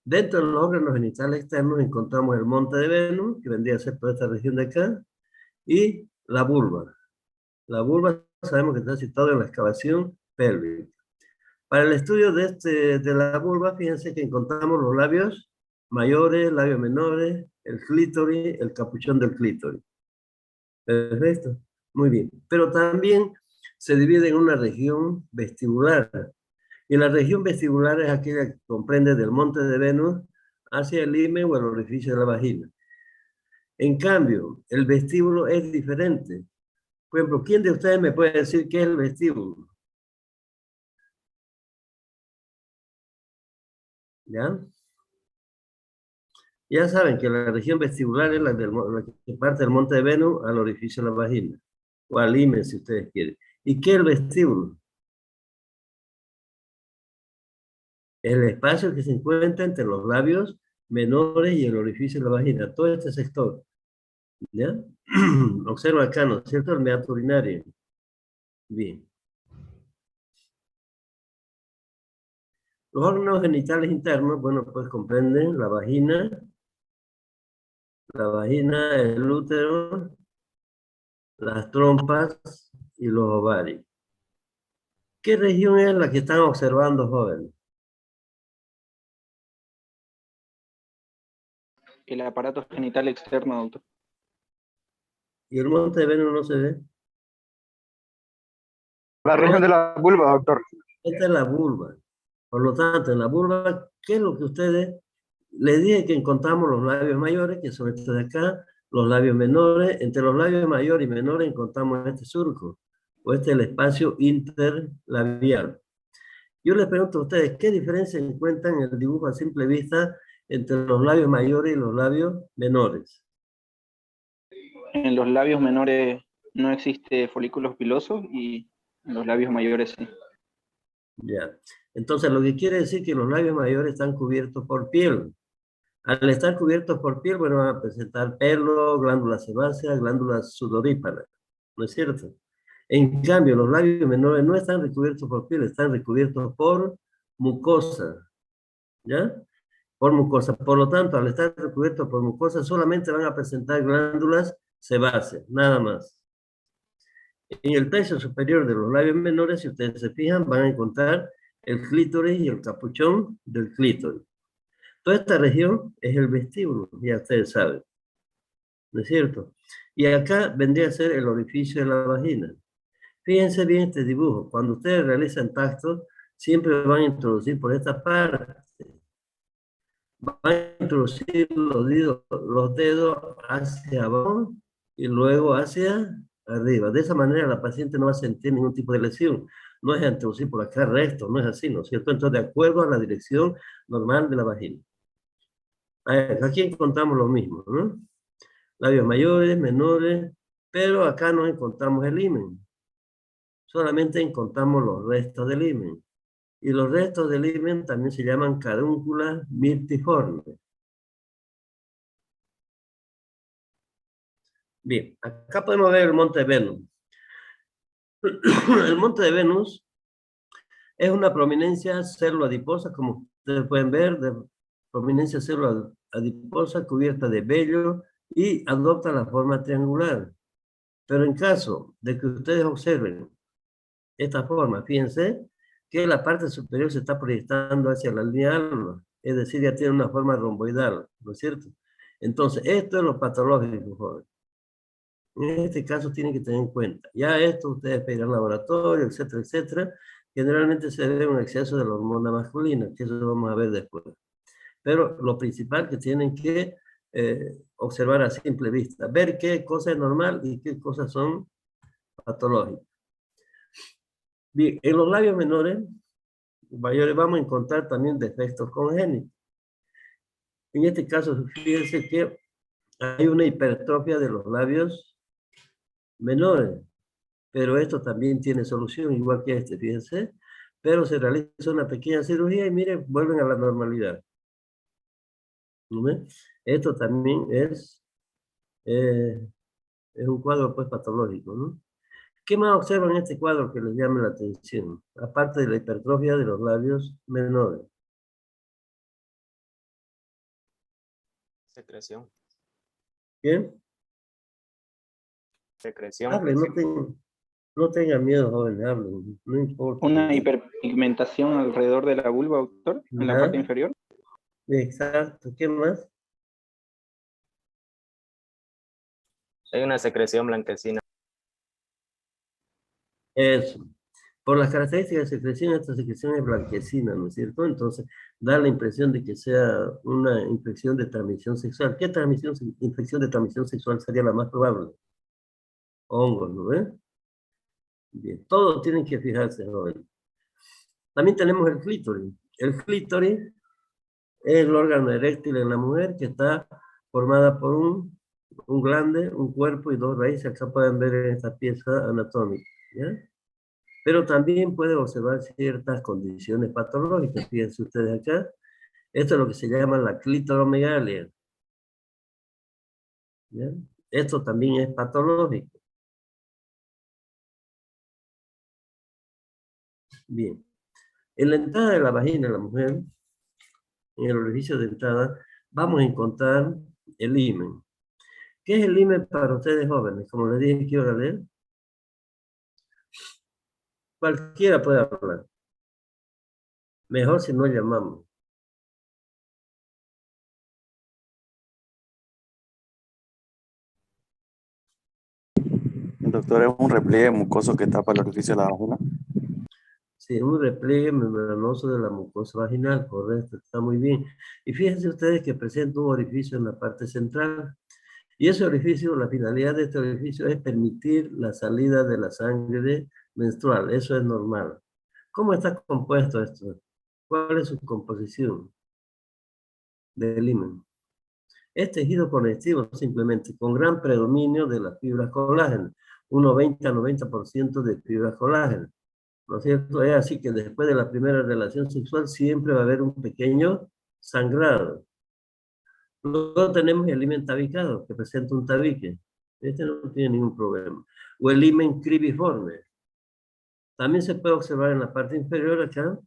Dentro de los órganos genitales externos encontramos el monte de Venus, que vendría a ser toda esta región de acá, y la vulva. La vulva sabemos que está situada en la excavación pélvica. Para el estudio de la vulva, fíjense que encontramos los labios mayores, labios menores, el clítoris, el capuchón del clítoris. Perfecto, muy bien. Pero también se divide en una región vestibular. Y la región vestibular es aquella que comprende del monte de Venus hacia el himen o el orificio de la vagina. En cambio, el vestíbulo es diferente. Por ejemplo, ¿quién de ustedes me puede decir qué es el vestíbulo? ¿Ya? Ya saben que la región vestibular es la que parte del monte de Venus al orificio de la vagina, o al himen si ustedes quieren. ¿Y qué es el vestíbulo? El espacio que se encuentra entre los labios menores y el orificio de la vagina, todo este sector. ¿Ya? Observa acá, ¿no es cierto? El meato urinario. Bien. Los órganos genitales internos, bueno, pues comprenden el útero, las trompas y los ovarios. ¿Qué región es la que están observando, jóvenes? El aparato genital externo, doctor. ¿Y el monte de Venus no se ve? La región de la vulva, doctor. Esta es la vulva. Por lo tanto, en la vulva, ¿qué es lo que ustedes les dije que encontramos los labios mayores, que son estos de acá, los labios menores? Entre los labios mayores y menores encontramos este surco, o este es el espacio interlabial. Yo les pregunto a ustedes, ¿qué diferencia encuentran en el dibujo a simple vista entre los labios mayores y los labios menores? En los labios menores no existe folículos pilosos y en los labios mayores sí. Ya. Entonces, lo que quiere decir que los labios mayores están cubiertos por piel. Al estar cubiertos por piel, bueno, van a presentar pelo, glándulas sebáceas, glándulas sudoríparas, ¿no es cierto? En cambio, los labios menores no están recubiertos por piel, están recubiertos por mucosa, ¿ya? Por mucosa. Por lo tanto, al estar recubiertos por mucosa, solamente van a presentar glándulas sebáceas, nada más. En el tercio superior de los labios menores, si ustedes se fijan, van a encontrar el clítoris y el capuchón del clítoris. Toda esta región es el vestíbulo, ya ustedes saben, ¿no es cierto? Y acá vendría a ser el orificio de la vagina. Fíjense bien este dibujo. Cuando ustedes realizan tacto, siempre van a introducir por esta parte. Van a introducir los dedos hacia abajo y luego hacia arriba. De esa manera la paciente no va a sentir ningún tipo de lesión. No es introducir por acá recto, no es así, ¿no es cierto? Entonces, de acuerdo a la dirección normal de la vagina. Aquí encontramos lo mismo, ¿no? Labios mayores, menores, pero acá no encontramos el himen. Solamente encontramos los restos del himen. Y los restos del himen también se llaman carúnculas mirtiformes. Bien, acá podemos ver el monte de Venus. El monte de Venus es una prominencia célula-adiposa, como ustedes pueden ver, de prominencia célula-adiposa cubierta de vello y adopta la forma triangular. Pero en caso de que ustedes observen esta forma, fíjense que la parte superior se está proyectando hacia la línea alba, es decir, ya tiene una forma romboidal, ¿no es cierto? Entonces, esto es lo patológico, jóvenes. En este caso tienen que tener en cuenta. Ya esto ustedes pedirán laboratorio, etcétera, etcétera. Generalmente se ve un exceso de la hormona masculina, que eso lo vamos a ver después. Pero lo principal que tienen que observar a simple vista, ver qué cosa es normal y qué cosas son patológicas. Bien, en los labios mayores vamos a encontrar también defectos congénitos. En este caso, fíjense que hay una hipertrofia de los labios menores, pero esto también tiene solución, igual que este, fíjense, pero se realiza una pequeña cirugía y miren, vuelven a la normalidad. ¿No ven? Esto también es un cuadro pues patológico, ¿no? ¿Qué más observan en este cuadro que les llame la atención? Aparte de la hipertrofia de los labios menores. Secreción. ¿Qué? Secreción. Hable, no tenga miedo, joven, hablen, no importa. Una hiperpigmentación alrededor de la vulva, doctor, en la Ajá. parte inferior. Exacto, ¿qué más? Hay una secreción blanquecina. Eso. Por las características de secreción, esta secreción es blanquecina, ¿no es cierto? Entonces, da la impresión de que sea una infección de transmisión sexual. ¿Qué infección de transmisión sexual sería la más probable? Hongos, ¿no ves? Bien, todos tienen que fijarse, joven. También tenemos el clítoris. El clítoris es el órgano eréctil en la mujer que está formada por un glande, un cuerpo y dos raíces. Acá pueden ver en esta pieza anatómica, ¿ya? Pero también puede observar ciertas condiciones patológicas. Fíjense ustedes acá. Esto es lo que se llama la clitoromegalia, ¿ya? Esto también es patológico. Bien. En la entrada de la vagina de la mujer, en el orificio de entrada, vamos a encontrar el himen. ¿Qué es el himen para ustedes jóvenes? Como les dije, quiero leer. Cualquiera puede hablar. Mejor si no llamamos. Doctor, es un repliegue mucoso que tapa el orificio de la vagina. Sí, un repliegue membranoso de la mucosa vaginal, correcto, está muy bien. Y fíjense ustedes que presenta un orificio en la parte central. Y ese orificio, la finalidad de este orificio es permitir la salida de la sangre menstrual. Eso es normal. ¿Cómo está compuesto esto? ¿Cuál es su composición del himen? Es tejido conectivo simplemente, con gran predominio de las fibras colágeno, un 90-90% de fibras colágeno. ¿No es cierto? Es así que después de la primera relación sexual siempre va a haber un pequeño sangrado. Luego tenemos el himen tabicado, que presenta un tabique. Este no tiene ningún problema. O el himen cribiforme. También se puede observar en la parte inferior acá,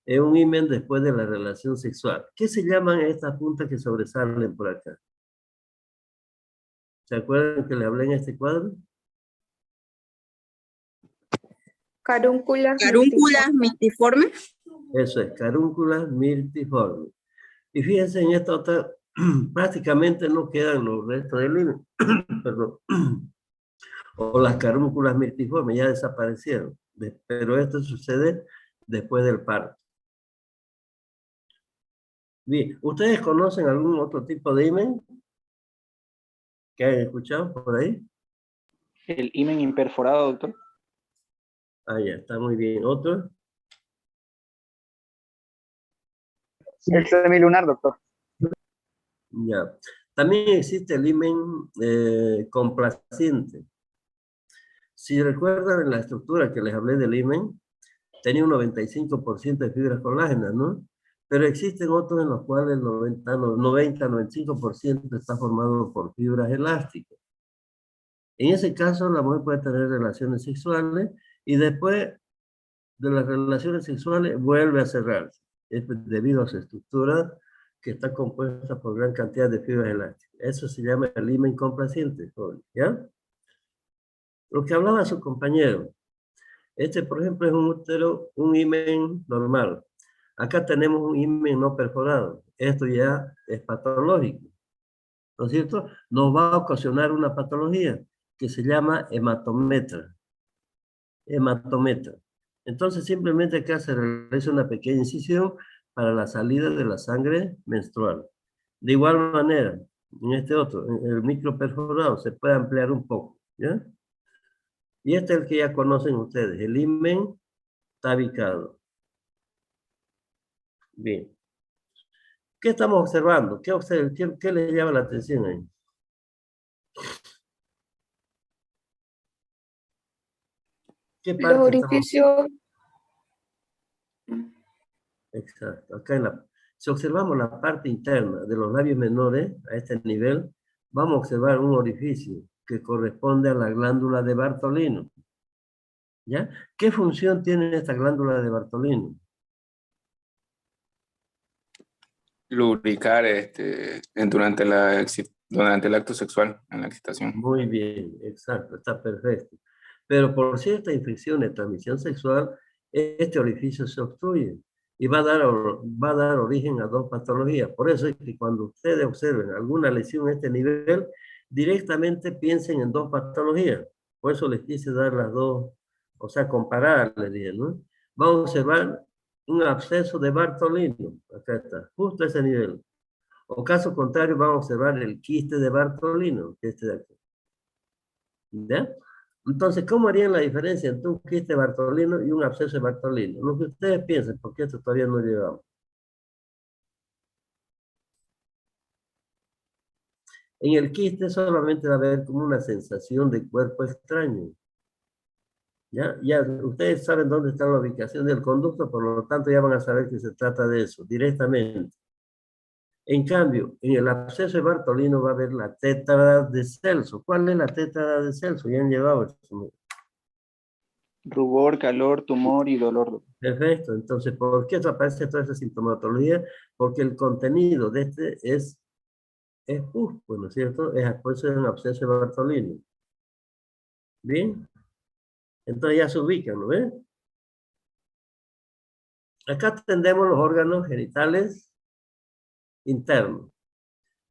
es un himen después de la relación sexual. ¿Qué se llaman estas puntas que sobresalen por acá? ¿Se acuerdan que le hablé en este cuadro? Carúnculas Mirtiformes. Eso es, carúnculas mirtiformes. Y fíjense en esta otra, prácticamente no quedan los restos del himen. Perdón. O las carúnculas mirtiformes ya desaparecieron. Pero esto sucede después del parto. Bien, ¿ustedes conocen algún otro tipo de himen que hayan escuchado por ahí? El himen imperforado, doctor. Ah, ya, está muy bien. ¿Otro? El semilunar, doctor. Ya. También existe el himen complaciente. Si recuerdan en la estructura que les hablé del himen, tenía un 95% de fibras colágenas, ¿no? Pero existen otros en los cuales el 90-95% está formado por fibras elásticas. En ese caso, la mujer puede tener relaciones sexuales y después de las relaciones sexuales vuelve a cerrarse. Es debido a su estructura que está compuesta por gran cantidad de fibras elásticas. Eso se llama el himen complaciente, ¿ya? Lo que hablaba su compañero. Este, por ejemplo, es un útero, un himen normal. Acá tenemos un himen no perforado. Esto ya es patológico, ¿no es cierto? Nos va a ocasionar una patología que se llama hematometra. Hematometra. Entonces, simplemente acá se realiza una pequeña incisión para la salida de la sangre menstrual. De igual manera, en este otro, en el microperforado, se puede ampliar un poco, ¿ya? Y este es el que ya conocen ustedes, el himen tabicado. Bien. ¿Qué estamos observando? ¿Qué les llama la atención ahí? ¿Qué Los parte orificios. Exacto. Acá si observamos la parte interna de los labios menores, a este nivel, vamos a observar un orificio que corresponde a la glándula de Bartolino. ¿Ya? ¿Qué función tiene esta glándula de Bartolino? lubricar durante el acto sexual, en la excitación. Muy bien, exacto, está perfecto. Pero por cierta infección de transmisión sexual, este orificio se obstruye y va a dar origen a dos patologías. Por eso es que cuando ustedes observen alguna lesión a este nivel, directamente piensen en dos patologías. Por eso les quise dar las dos, o sea, comparar, les dije, ¿no? Vamos a observar un absceso de Bartolino, acá está, justo a ese nivel. O caso contrario, vamos a observar el quiste de Bartolino, que es este de aquí. ¿Ya? Entonces, ¿cómo harían la diferencia entre un quiste Bartolino y un absceso de Bartolino? Lo que ustedes piensen, porque esto todavía no llegamos. En el quiste solamente va a haber como una sensación de cuerpo extraño. ¿Ya? Ya ustedes saben dónde está la ubicación del conducto, por lo tanto ya van a saber que se trata de eso, directamente. En cambio, en el absceso de Bartolino va a haber la tétrada de Celso. ¿Cuál es la tétrada de Celso? Ya han llevado eso. Rubor, calor, tumor y dolor. Perfecto. Entonces, ¿por qué aparece toda esa sintomatología? Porque el contenido de este es pus, pues, ¿no es cierto? Por eso es un absceso de Bartolino. Bien. Entonces ya se ubican, ¿no ven? Acá tendremos los órganos genitales internos.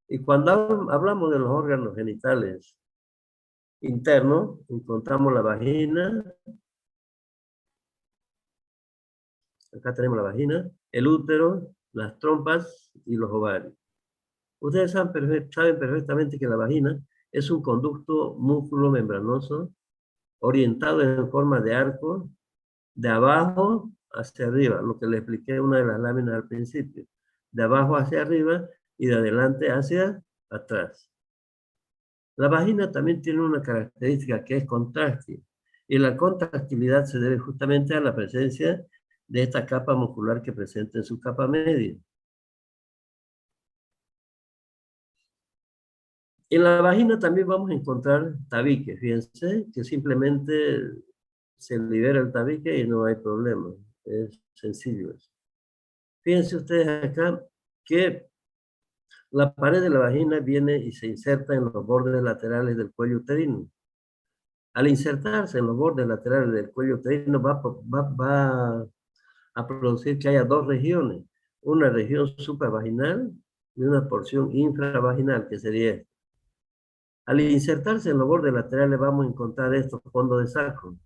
Y cuando hablamos de los órganos genitales internos, encontramos la vagina. Acá tenemos la vagina, el útero, las trompas y los ovarios. Ustedes saben perfectamente que la vagina es un conducto músculo membranoso orientado en forma de arco de abajo hacia arriba, lo que le expliqué en una de las láminas al principio. De abajo hacia arriba y de adelante hacia atrás. La vagina también tiene una característica que es contráctil. Y la contractilidad se debe justamente a la presencia de esta capa muscular que presenta en su capa media. En la vagina también vamos a encontrar tabique. Fíjense que simplemente se libera el tabique y no hay problema. Es sencillo eso. Fíjense ustedes acá que la pared de la vagina viene y se inserta en los bordes laterales del cuello uterino. Al insertarse en los bordes laterales del cuello uterino va a producir que haya dos regiones. Una región supravaginal y una porción infravaginal, que sería esta. Al insertarse en los bordes laterales vamos a encontrar estos fondos de saco.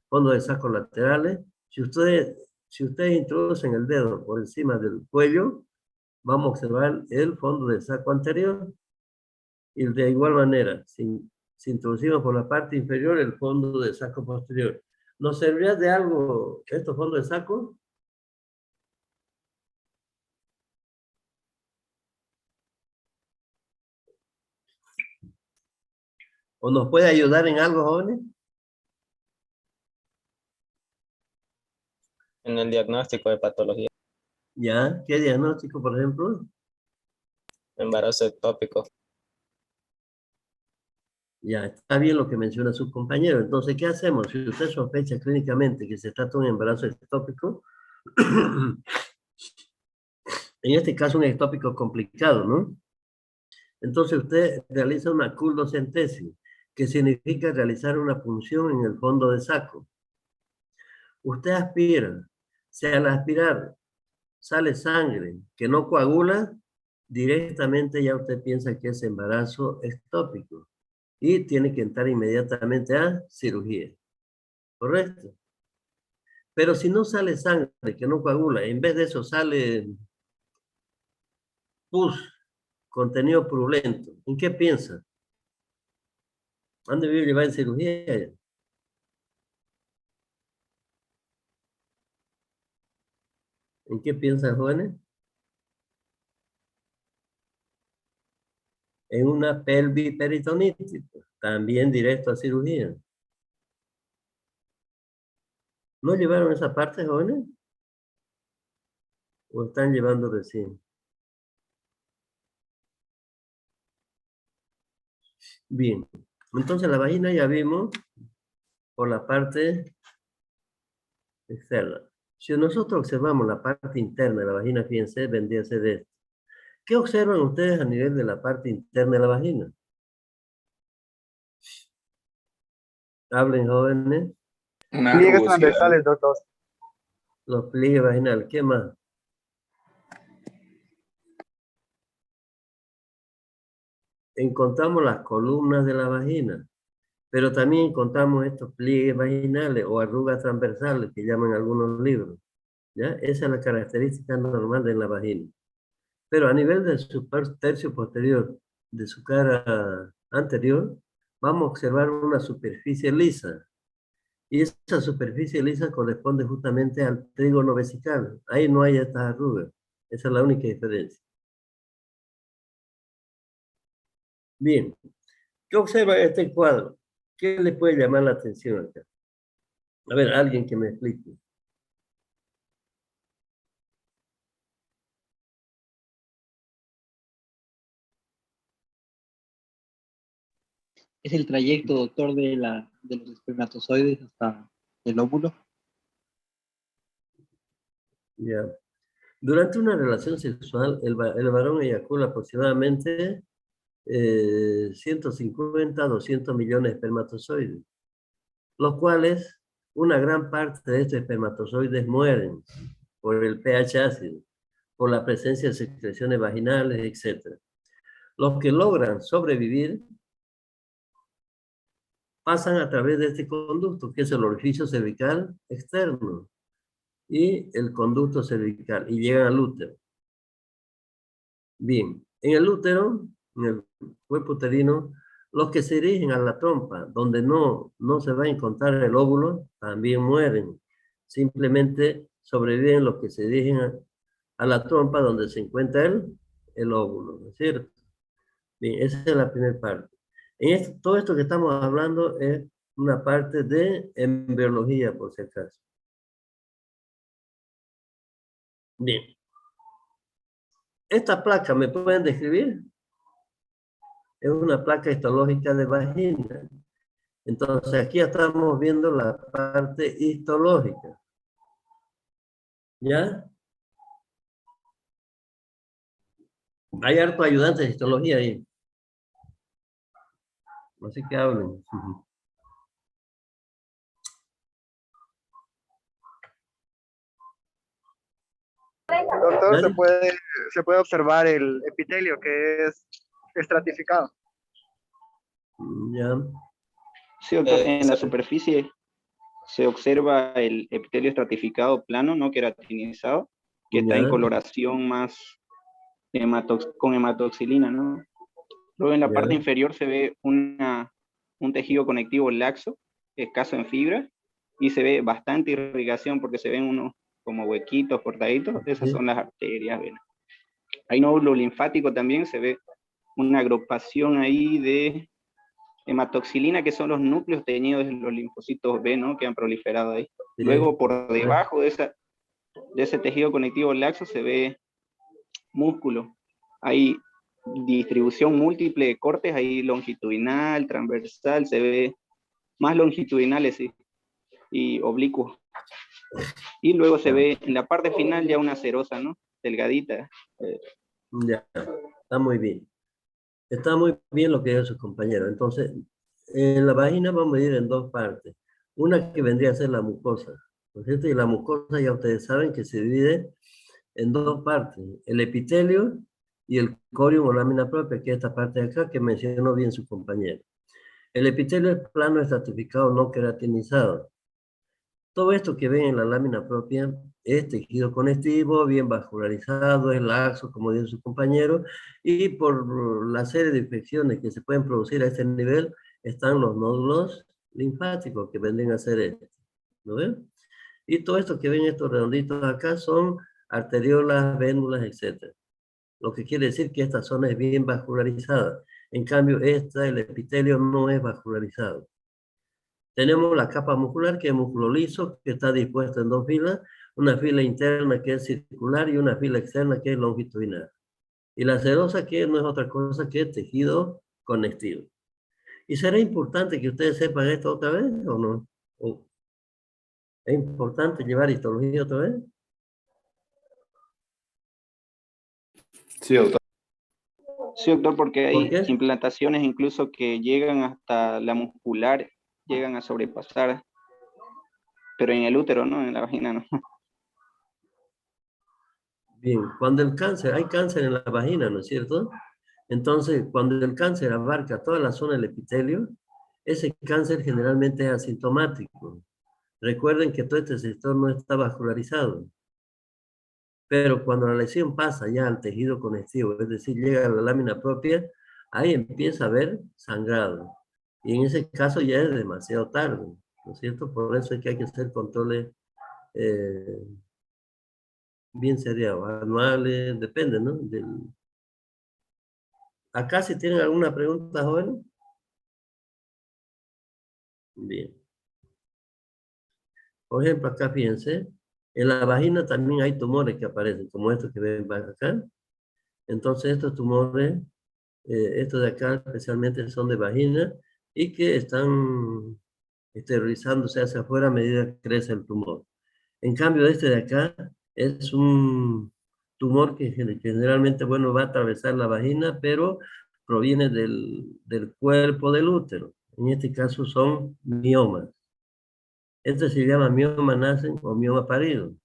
Fondos de saco laterales. Si ustedes introducen el dedo por encima del cuello, vamos a observar el fondo de saco anterior. Y de igual manera, si introducimos por la parte inferior el fondo de saco posterior. ¿Nos serviría de algo estos fondos de saco? ¿O nos puede ayudar en algo, jóvenes? En el diagnóstico de patología, ¿Ya? ¿Qué diagnóstico, por ejemplo? embarazo ectópico. Ya, está bien lo que menciona su compañero. Entonces, ¿qué hacemos? Si usted sospecha clínicamente que se trata de un embarazo ectópico, en este caso un ectópico complicado, ¿no? Entonces usted realiza una culdocentesis, que significa realizar una punción en el fondo de saco. Usted aspira. Si al aspirar sale sangre que no coagula, directamente ya usted piensa que es embarazo ectópico y tiene que entrar inmediatamente a cirugía. ¿Correcto? Pero si no sale sangre que no coagula, en vez de eso sale pus, contenido purulento, ¿en qué piensa? ¿Han debido llevar en cirugía? ¿En qué piensan, jóvenes? En una pelviperitonitis, también directo a cirugía. ¿No llevaron esa parte, jóvenes? ¿O están llevando recién? Bien, entonces la vagina ya vimos por la parte externa. Si nosotros observamos la parte interna de la vagina, fíjense, vendría a ser esto. ¿Qué observan ustedes a nivel de la parte interna de la vagina? Hablen, jóvenes. Una Pliegues rugosidad. transversales, doctor. Los pliegues vaginales. ¿Qué más? Encontramos las columnas de la vagina, pero también encontramos estos pliegues vaginales o arrugas transversales que llaman algunos libros. ¿Ya? Esa es la característica normal de la vagina. Pero a nivel de su tercio posterior, de su cara anterior, vamos a observar una superficie lisa. Y esa superficie lisa corresponde justamente al trígono vesical. Ahí no hay estas arrugas. Esa es la única diferencia. Bien. ¿Qué observa este cuadro? ¿Qué le puede llamar la atención acá? A ver, alguien que me explique. Es el trayecto, doctor, de los espermatozoides hasta el óvulo. Ya. Durante una relación sexual, el varón eyacula aproximadamente 150 a 200 millones de espermatozoides, los cuales una gran parte de estos espermatozoides mueren por el pH ácido, por la presencia de secreciones vaginales, etc. Los que logran sobrevivir pasan a través de este conducto, que es el orificio cervical externo y el conducto cervical, y llegan al útero. Bien, en el útero, en el cuerpo uterino, los que se dirigen a la trompa, donde no se va a encontrar el óvulo, también mueren. Simplemente sobreviven los que se dirigen a la trompa donde se encuentra el óvulo, ¿no es cierto? Bien, esa es la primera parte. Todo esto que estamos hablando es una parte de embriología, por si acaso. Bien. Esta placa, ¿me pueden describir? Es una placa histológica de vagina. Entonces, aquí estamos viendo la parte histológica. ¿Ya? Hay harto ayudantes de histología ahí. Así que hablen. Doctor, ¿Nadie? se puede observar el epitelio que es estratificado. Ya. Sí, doctor, en la Sí. superficie se observa el epitelio estratificado plano, no queratinizado, que está en Ya. coloración más con hematoxilina, ¿no? Luego en la parte Ya. inferior se ve un tejido conectivo laxo, escaso en fibra, y se ve bastante irrigación porque se ven unos como huequitos cortaditos, esas Sí. son las arterias, venas. Hay nódulo linfático también, se ve una agrupación ahí de hematoxilina, que son los núcleos teñidos de los linfocitos B, ¿no? Que han proliferado ahí. Sí. Luego, por debajo de ese tejido conectivo laxo se ve músculo. Hay distribución múltiple de cortes, ahí longitudinal, transversal, se ve más longitudinales, sí, y oblicuos. Y luego se ve en la parte final ya una serosa, ¿no? Delgadita. Ya. Está muy bien. Está muy bien lo que dijo su compañero. Entonces, en la vagina vamos a ir en dos partes. Una que vendría a ser la mucosa, ¿no es cierto? Y la mucosa ya ustedes saben que se divide en dos partes, el epitelio y el corium o lámina propia, que es esta parte de acá que mencionó bien su compañero. El epitelio es plano estratificado no queratinizado. Todo esto que ven en la lámina propia es tejido conectivo, bien vascularizado, es laxo, como dijo su compañero, y por la serie de infecciones que se pueden producir a este nivel, están los nódulos linfáticos que vendrían a ser estos, ¿no ven? Y todo esto que ven, estos redonditos acá, son arteriolas, vénulas, etc. Lo que quiere decir que esta zona es bien vascularizada. En cambio, el epitelio, no es vascularizado. Tenemos la capa muscular, que es músculo liso, que está dispuesto en dos filas, una fila interna que es circular y una fila externa que es longitudinal. Y la serosa, que no es otra cosa que tejido conectivo. ¿Y será importante que ustedes sepan esto otra vez o no? ¿Es importante llevar histología otra vez? Sí, doctor. Sí, doctor, porque ¿Por hay qué? implantaciones incluso que llegan hasta la muscular, llegan a sobrepasar, pero en el útero, ¿no? En la vagina, ¿no? Bien, cuando el cáncer, hay cáncer en la vagina, ¿no es cierto? Entonces, cuando el cáncer abarca toda la zona del epitelio, ese cáncer generalmente es asintomático. Recuerden que todo este sector no está vascularizado. Pero cuando la lesión pasa ya al tejido conectivo, es decir, llega a la lámina propia, ahí empieza a haber sangrado. Y en ese caso ya es demasiado tarde, ¿no es cierto? Por eso es que hay que hacer controles eh, bien seriados, anuales, depende, ¿no? Acá si tienen alguna pregunta, joven. Bien. Por ejemplo, acá fíjense, en la vagina también hay tumores que aparecen, como estos que ven acá. Entonces estos tumores, estos de acá especialmente son de vagina y que están exteriorizándose hacia afuera a medida que crece el tumor. En cambio, este de acá es un tumor que generalmente, bueno, va a atravesar la vagina, pero proviene del cuerpo del útero. En este caso son miomas. Este se llama mioma nascent o mioma parido.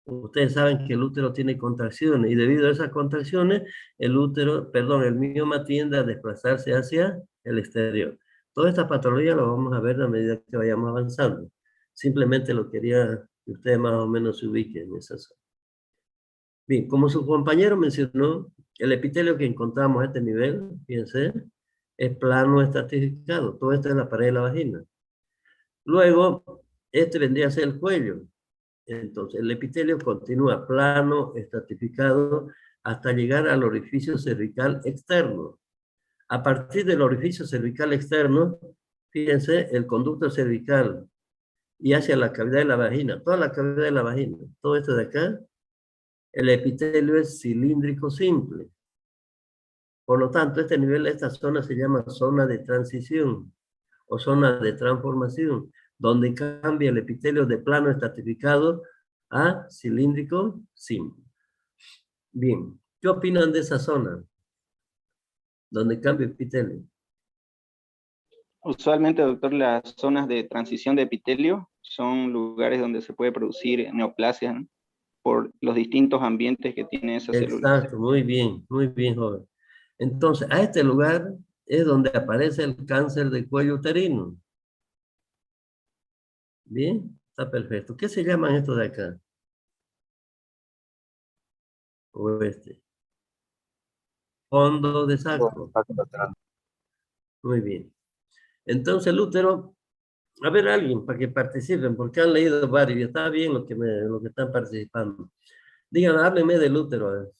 Ustedes saben que el útero tiene contracciones y debido a esas contracciones, el útero, perdón, el mioma tiende a desplazarse hacia el exterior. Toda esta patología la vamos a ver a medida que vayamos avanzando. Simplemente lo quería que ustedes más o menos se ubiquen en esa zona. Bien, como su compañero mencionó, el epitelio que encontramos a este nivel, fíjense, es plano estratificado. Todo esto es la pared de la vagina. Luego, este vendría a ser el cuello. Entonces, el epitelio continúa plano, estratificado, hasta llegar al orificio cervical externo. A partir del orificio cervical externo, fíjense, el conducto cervical y hacia la cavidad de la vagina, toda la cavidad de la vagina, todo esto de acá, el epitelio es cilíndrico simple. Por lo tanto, este nivel, esta zona se llama zona de transición o zona de transformación, donde cambia el epitelio de plano estratificado a cilíndrico simple. Bien, ¿qué opinan de esa zona? Donde cambia el epitelio. Usualmente, doctor, las zonas de transición de epitelio son lugares donde se puede producir neoplasia, ¿no? Por los distintos ambientes que tiene esa célula. Exacto, muy bien, joven. Entonces, a este lugar es donde aparece el cáncer del cuello uterino. Bien, está perfecto. ¿Qué se llaman estos de acá? O este. Fondo de sacro. Muy bien. Entonces el útero, a ver alguien para que participen, porque han leído varios y está bien lo que están participando. Digan, háblenme del útero. A ver.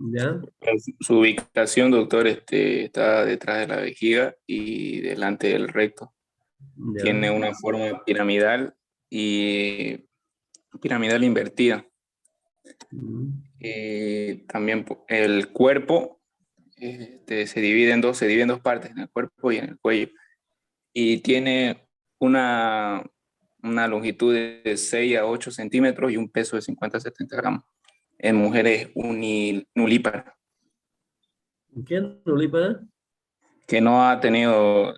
¿Ya? Su ubicación, doctor, está detrás de la vejiga y delante del recto. ¿Ya? Tiene una forma piramidal y piramidal invertida. También el cuerpo se divide en dos partes, en el cuerpo y en el cuello. Y tiene una longitud de 6 a 8 centímetros y un peso de 50 a 70 gramos. En mujeres nulíparas. ¿Qué nulípara? Que no ha tenido,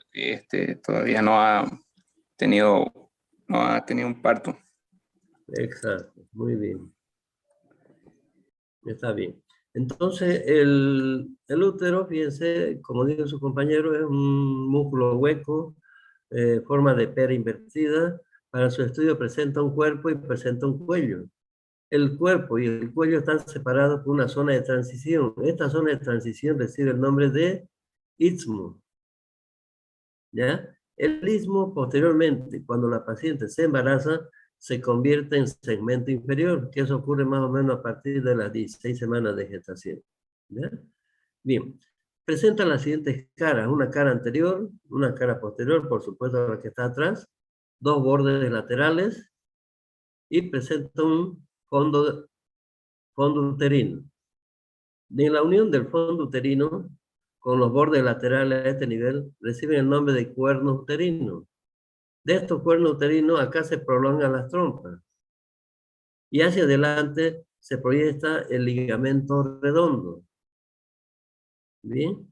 todavía no ha tenido un parto. Exacto, muy bien. Está bien. Entonces, el útero, fíjense, como dijo su compañero, es un músculo hueco, forma de pera invertida. Para su estudio presenta un cuerpo y presenta un cuello. El cuerpo y el cuello están separados por una zona de transición. Esta zona de transición recibe el nombre de istmo. ¿Ya? El istmo, posteriormente, cuando la paciente se embaraza, se convierte en segmento inferior, que eso ocurre más o menos a partir de las 16 semanas de gestación. ¿Ya? Bien, presenta las siguientes caras, una cara anterior, una cara posterior, por supuesto la que está atrás, dos bordes laterales y presenta un fondo uterino. En la unión del fondo uterino con los bordes laterales a este nivel, reciben el nombre de cuernos uterinos. De estos cuernos uterinos, acá se prolongan las trompas. Y hacia adelante se proyecta el ligamento redondo. ¿Bien?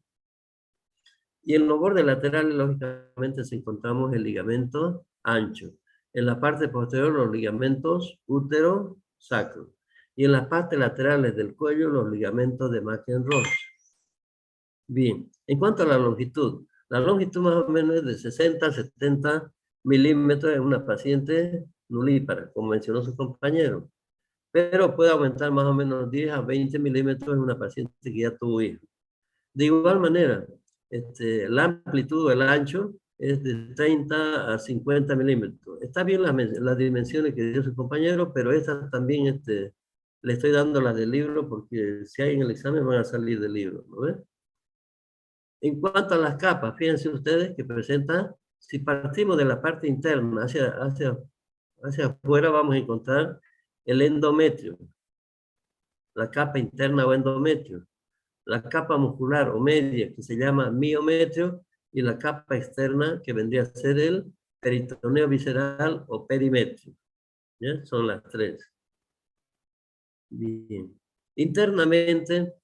Y en los bordes laterales, lógicamente, se encontramos el ligamento ancho. En la parte posterior, los ligamentos útero-sacro. Y en las partes laterales del cuello, los ligamentos de McEnroe. Bien, en cuanto a la longitud más o menos es de 60 a 70 milímetros en una paciente nulípara, como mencionó su compañero. Pero puede aumentar más o menos 10 a 20 milímetros en una paciente que ya tuvo hijos. De igual manera, la amplitud o el ancho es de 30 a 50 milímetros. Está bien las dimensiones que dio su compañero, pero estas también le estoy dando las del libro porque si hay en el examen van a salir del libro, ¿no ves? En cuanto a las capas, fíjense ustedes que presenta, si partimos de la parte interna hacia afuera, vamos a encontrar el endometrio, la capa interna o endometrio, la capa muscular o media que se llama miometrio y la capa externa que vendría a ser el peritoneo visceral o perimetrio. ¿Ya? Son las tres. Bien. Internamente,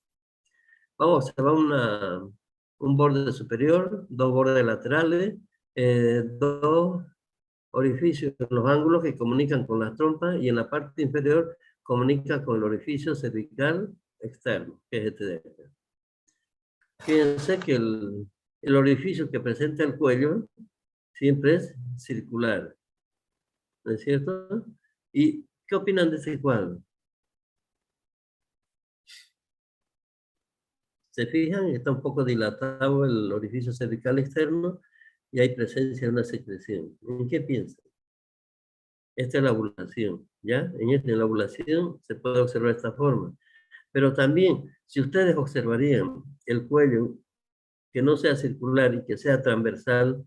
vamos a observar un borde superior, dos bordes laterales, dos orificios en los ángulos que comunican con las trompas y en la parte inferior comunica con el orificio cervical externo, que es este de acá. Fíjense que el orificio que presenta el cuello siempre es circular, ¿no es cierto? ¿Y qué opinan de ese cuadro? ¿Se fijan? Está un poco dilatado el orificio cervical externo y hay presencia de una secreción. ¿En qué piensan? Esta es la ovulación, ¿ya? En la ovulación se puede observar de esta forma. Pero también, si ustedes observarían el cuello que no sea circular y que sea transversal,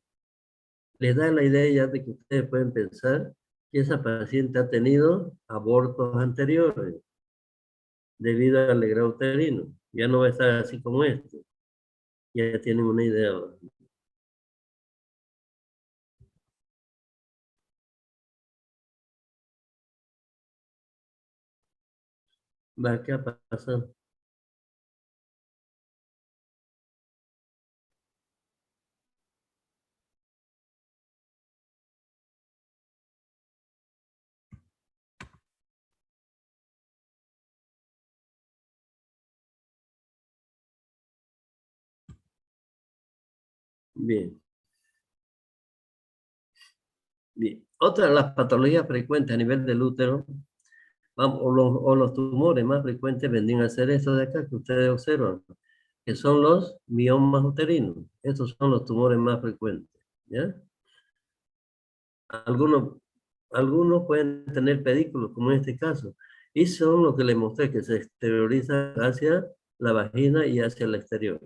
les da la idea de que ustedes pueden pensar que esa paciente ha tenido abortos anteriores debido al legrado uterino. Ya no va a estar así como este. Ya tienen una idea. Va, ¿qué ha pasado? Bien. Bien. Otra de las patologías frecuentes a nivel del útero, o los tumores más frecuentes vendrían a ser estos de acá que ustedes observan, que son los miomas uterinos. Estos son los tumores más frecuentes, ¿ya? Algunos pueden tener pedículos, como en este caso, y son lo que les mostré, que se exterioriza hacia la vagina y hacia el exterior.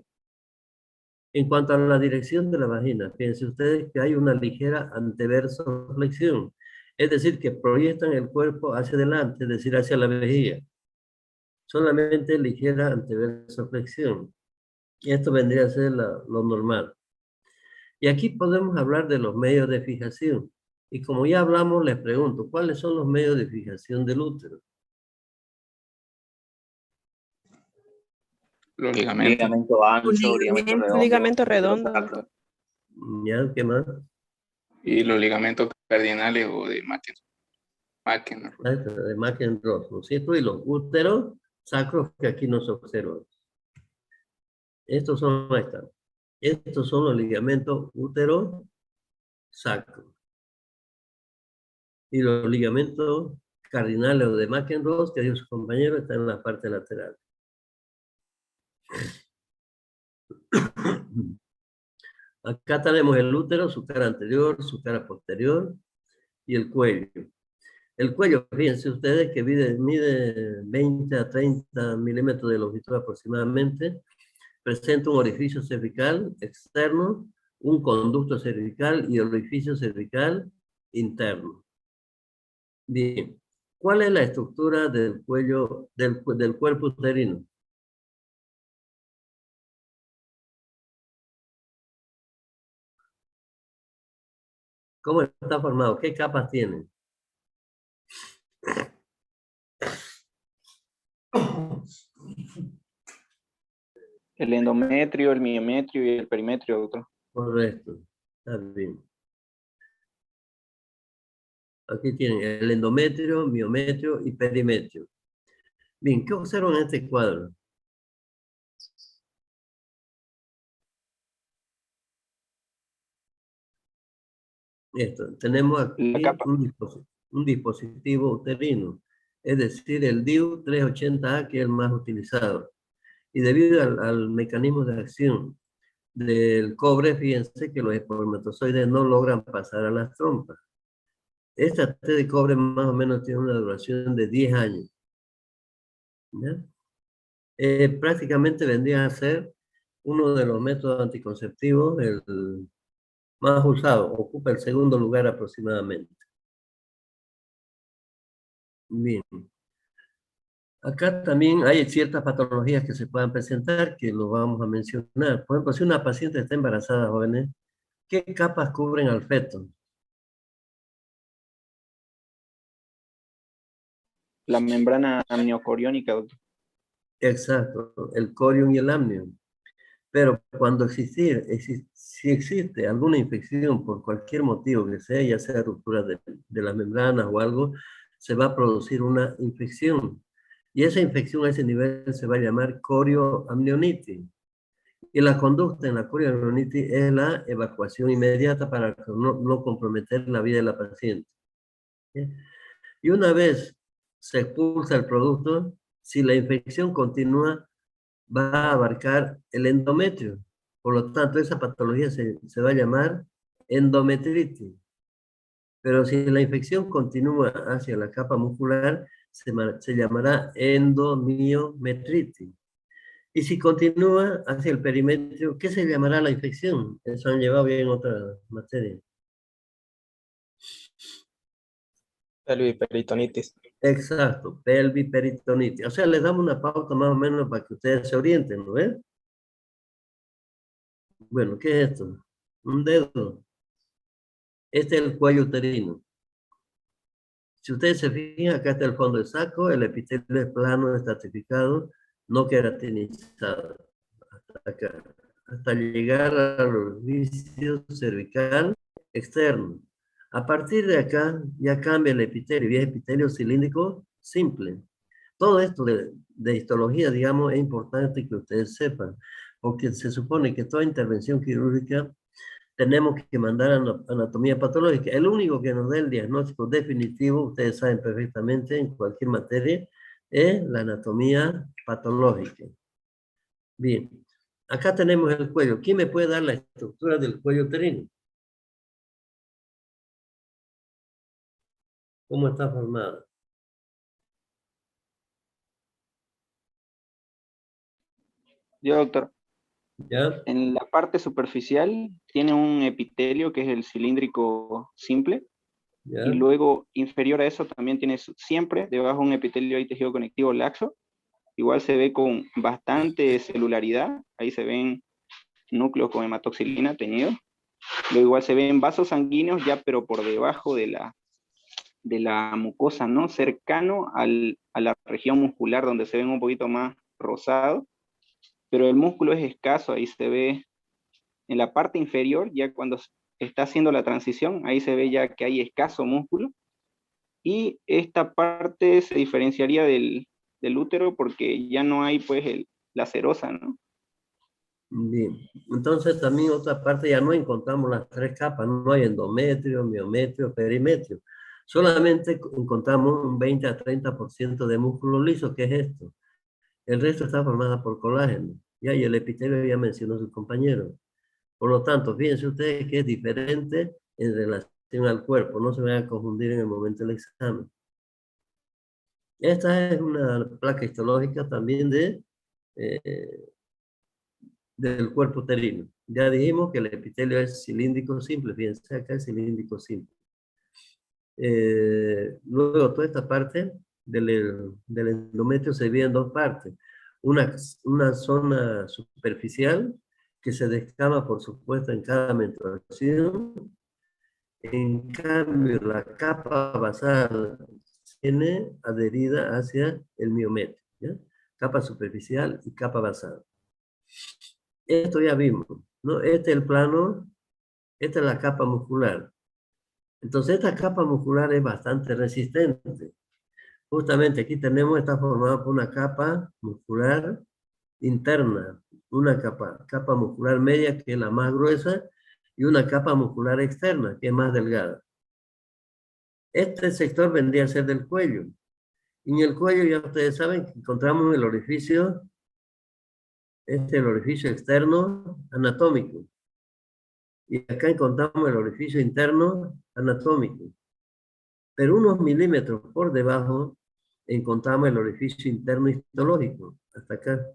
En cuanto a la dirección de la vagina, fíjense ustedes que hay una ligera anteversoflexión, es decir, que proyectan el cuerpo hacia adelante, es decir, hacia la vejiga. Solamente ligera anteversoflexión. Y esto vendría a ser lo normal. Y aquí podemos hablar de los medios de fijación. Y como ya hablamos, les pregunto, ¿cuáles son los medios de fijación del útero? Los ligamentos. Ligamento ancho, Ligamento redondo. redondo. ¿Ya? ¿Qué más? Y los ligamentos cardinales o de McEnroe. De McEnroe, ¿no es cierto? Y los úteros sacros que aquí no se observan. Estos son los ligamentos útero sacro. Y los ligamentos cardinales o de McEnroe, que dio su compañero, están en la parte lateral. Acá tenemos el útero, su cara anterior, su cara posterior y el cuello. El cuello, fíjense ustedes que mide 20 a 30 milímetros de longitud aproximadamente. Presenta un orificio cervical externo, un conducto cervical y el orificio cervical interno. Bien, ¿cuál es la estructura del cuello, del cuerpo uterino? ¿Cómo está formado? ¿Qué capas tiene? El endometrio, el miometrio y el perimetrio, doctor. Correcto. Está bien. Aquí tienen el endometrio, miometrio y perimetrio. Bien, ¿qué observan en este cuadro? Esto, tenemos aquí La capa. un dispositivo uterino, es decir, el DIU 380A, que es el más utilizado. Y debido al mecanismo de acción del cobre, fíjense que los espermatozoides no logran pasar a las trompas. Esta T de cobre más o menos tiene una duración de 10 años. ¿Ya? Prácticamente vendría a ser uno de los métodos anticonceptivos el más usado, ocupa el segundo lugar aproximadamente. Bien. Acá también hay ciertas patologías que se puedan presentar, que lo vamos a mencionar. Por ejemplo, si una paciente está embarazada, jóvenes, ¿qué capas cubren al feto? La membrana amniocoriónica, doctor. Exacto, el corium y el amnion. Pero cuando si existe alguna infección por cualquier motivo que sea, ya sea ruptura de las membranas o algo, se va a producir una infección. Y esa infección a ese nivel se va a llamar corioamnionitis. Y la conducta en la corioamnionitis es la evacuación inmediata para no comprometer la vida de la paciente. ¿Sí? Y una vez se expulsa el producto, si la infección continúa, va a abarcar el endometrio. Por lo tanto, esa patología se va a llamar endometritis. Pero si la infección continúa hacia la capa muscular, se llamará endomiometritis. Y si continúa hacia el perimetrio, ¿qué se llamará la infección? Eso han llevado bien otra materia. Pelviperitonitis. Exacto, pelviperitonitis. O sea, les damos una pauta más o menos para que ustedes se orienten, ¿no ves? Bueno, ¿qué es esto? Un dedo. Este es el cuello uterino. Si ustedes se fijan, acá está el fondo del saco, el epitelio es plano, estratificado, no queratinizado. Hasta acá. Hasta llegar al orificio cervical externo. A partir de acá ya cambia el epitelio, y es epitelio cilíndrico simple. Todo esto de histología, digamos, es importante que ustedes sepan, porque se supone que toda intervención quirúrgica tenemos que mandar a anatomía patológica. El único que nos da el diagnóstico definitivo, ustedes saben perfectamente en cualquier materia, es la anatomía patológica. Bien, acá tenemos el cuello. ¿Quién me puede dar la estructura del cuello uterino? ¿Cómo está formada? Yo, doctor, ¿Ya? en la parte superficial tiene un epitelio que es el cilíndrico simple, ¿Ya? y luego inferior a eso también tiene siempre debajo un epitelio y tejido conectivo laxo. Igual se ve con bastante celularidad, ahí se ven núcleos con hematoxilina teñidos. Luego igual se ven vasos sanguíneos ya, pero por debajo de la mucosa, ¿no? Cercano a la región muscular, donde se ven un poquito más rosados, pero el músculo es escaso, ahí se ve en la parte inferior, ya cuando está haciendo la transición, ahí se ve ya que hay escaso músculo, y esta parte se diferenciaría del útero porque ya no hay pues la serosa, ¿no? Bien. Entonces también otra parte ya no encontramos las tres capas, no hay endometrio, miometrio, perimetrio. Solamente encontramos un 20 a 30% de músculo liso, que es esto. El resto está formado por colágeno. Ya, y el epitelio ya mencionó su compañero. Por lo tanto, fíjense ustedes que es diferente en relación al cuerpo. No se vayan a confundir en el momento del examen. Esta es una placa histológica también del cuerpo uterino. Ya dijimos que el epitelio es cilíndrico simple. Fíjense acá es cilíndrico simple. Luego toda esta parte del endometrio se divide en dos partes. Una zona superficial que se descama, por supuesto, en cada menstruación, En cambio, la capa basal tiene adherida hacia el miometrio, ¿ya? Capa superficial y capa basal. Esto ya vimos, ¿no? Este es el plano, esta es la capa muscular. Entonces, esta capa muscular es bastante resistente. Justamente aquí tenemos, está formada por una capa muscular interna, una capa muscular media, que es la más gruesa, y una capa muscular externa, que es más delgada. Este sector vendría a ser del cuello. Y en el cuello, ya ustedes saben que encontramos el orificio, este es el orificio externo anatómico. Y acá encontramos el orificio interno anatómico. Pero unos milímetros por debajo encontramos el orificio interno histológico, hasta acá.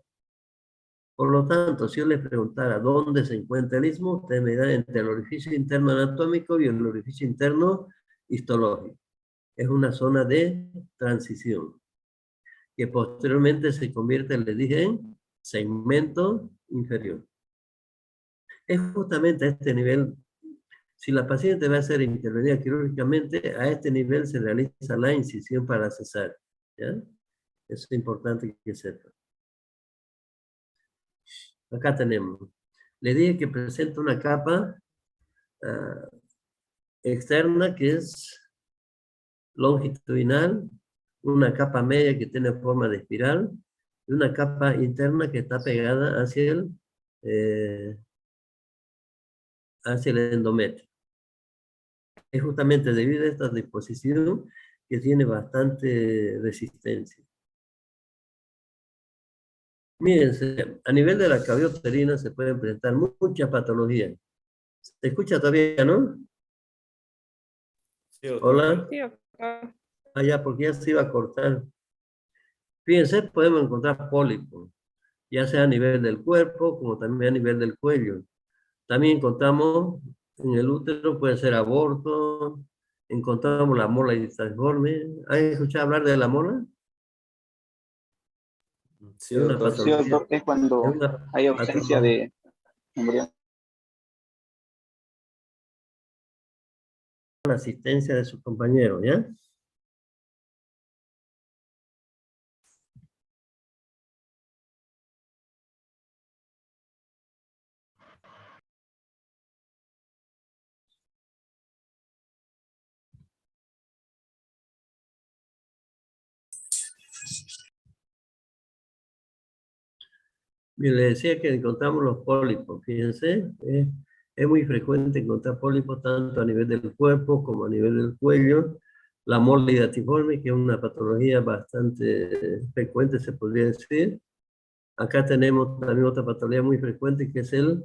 Por lo tanto, si yo les preguntara dónde se encuentra el istmo, ustedes me dirán entre el orificio interno anatómico y el orificio interno histológico. Es una zona de transición, que posteriormente se convierte, les dije, en segmento inferior. Es justamente a este nivel, si la paciente va a ser intervenida quirúrgicamente, a este nivel se realiza la incisión para cesar. ¿Ya? Eso es importante que sepan. Acá tenemos. Le dije que presenta una capa externa que es longitudinal, una capa media que tiene forma de espiral, y una capa interna que está pegada hacia el endometrio. Es justamente debido a esta disposición que tiene bastante resistencia. Mírense, a nivel de la cavidad uterina se pueden presentar muchas patologías. ¿Se escucha todavía, no? Sí, doctor. Hola. Sí, doctor. Allá, porque ya se iba a cortar. Fíjense, podemos encontrar pólipos, ya sea a nivel del cuerpo, como también a nivel del cuello. También encontramos en el útero, puede ser aborto, encontramos la mola distalgiforme. ¿Han escuchado hablar de la mola? Sí, Es una doctor. Sí, patología. doctor, es cuando Es una hay ausencia de embrión. la asistencia de su compañero, ¿ya? Y le decía que encontramos los pólipos, fíjense, es muy frecuente encontrar pólipos tanto a nivel del cuerpo como a nivel del cuello. La mola hidatiforme, que es una patología bastante frecuente, se podría decir. Acá tenemos también otra patología muy frecuente, que es el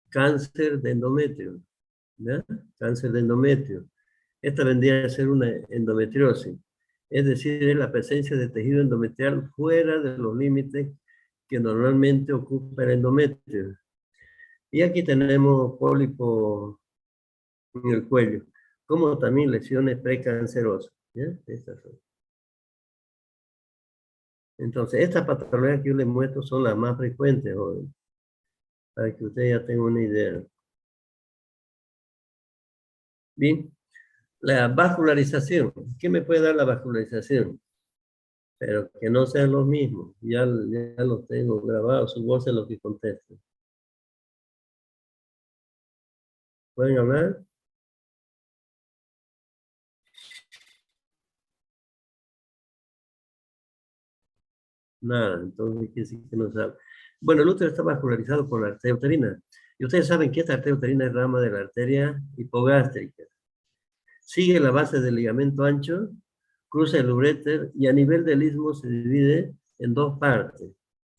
cáncer de endometrio, ¿ya? Cáncer de endometrio. Esta vendría a ser una endometriosis, es decir, es la presencia de tejido endometrial fuera de los límites que normalmente ocupa el endometrio. Y aquí tenemos pólipos en el cuello, como también lesiones precancerosas, ¿ya? Estas son. Entonces, estas patologías que yo les muestro son las más frecuentes, joven, para que ustedes ya tengan una idea. Bien, la vascularización. ¿Qué me puede dar la vascularización? Pero que no sean los mismos. Ya los tengo grabados, su voz es lo que contesta. ¿Pueden hablar? Nada, entonces quiere decir que no sabe. Bueno, el útero está vascularizado por la arteria uterina. Y ustedes saben que esta arteria uterina es rama de la arteria hipogástrica. Sigue la base del ligamento ancho, cruza el uréter y a nivel del istmo se divide en dos partes.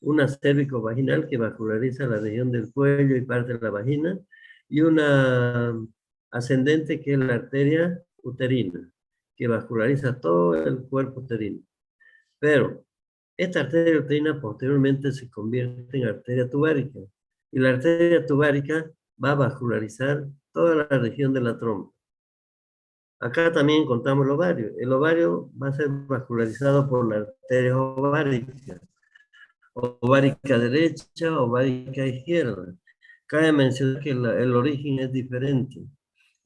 Una cérvico-vaginal que vasculariza la región del cuello y parte de la vagina, y una ascendente que es la arteria uterina, que vasculariza todo el cuerpo uterino. Pero esta arteria uterina posteriormente se convierte en arteria tubárica, y la arteria tubárica va a vascularizar toda la región de la trompa. Acá también encontramos el ovario. El ovario va a ser vascularizado por la arteria ovárica. Ovárica derecha, ovárica izquierda. Cabe mencionar que el origen es diferente.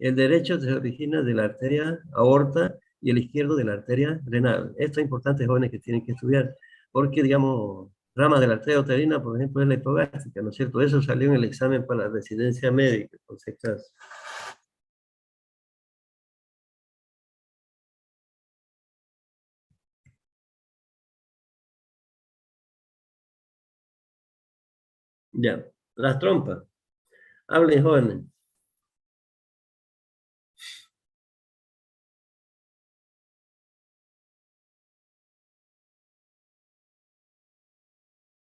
El derecho se origina de la arteria aorta y el izquierdo de la arteria renal. Esto es importante, jóvenes, que tienen que estudiar, porque, digamos, rama de la arteria uterina, por ejemplo, es la hipogástrica, ¿no es cierto? Eso salió en el examen para la residencia médica, por si acaso. Ya, las trompas. Hablen, jóvenes.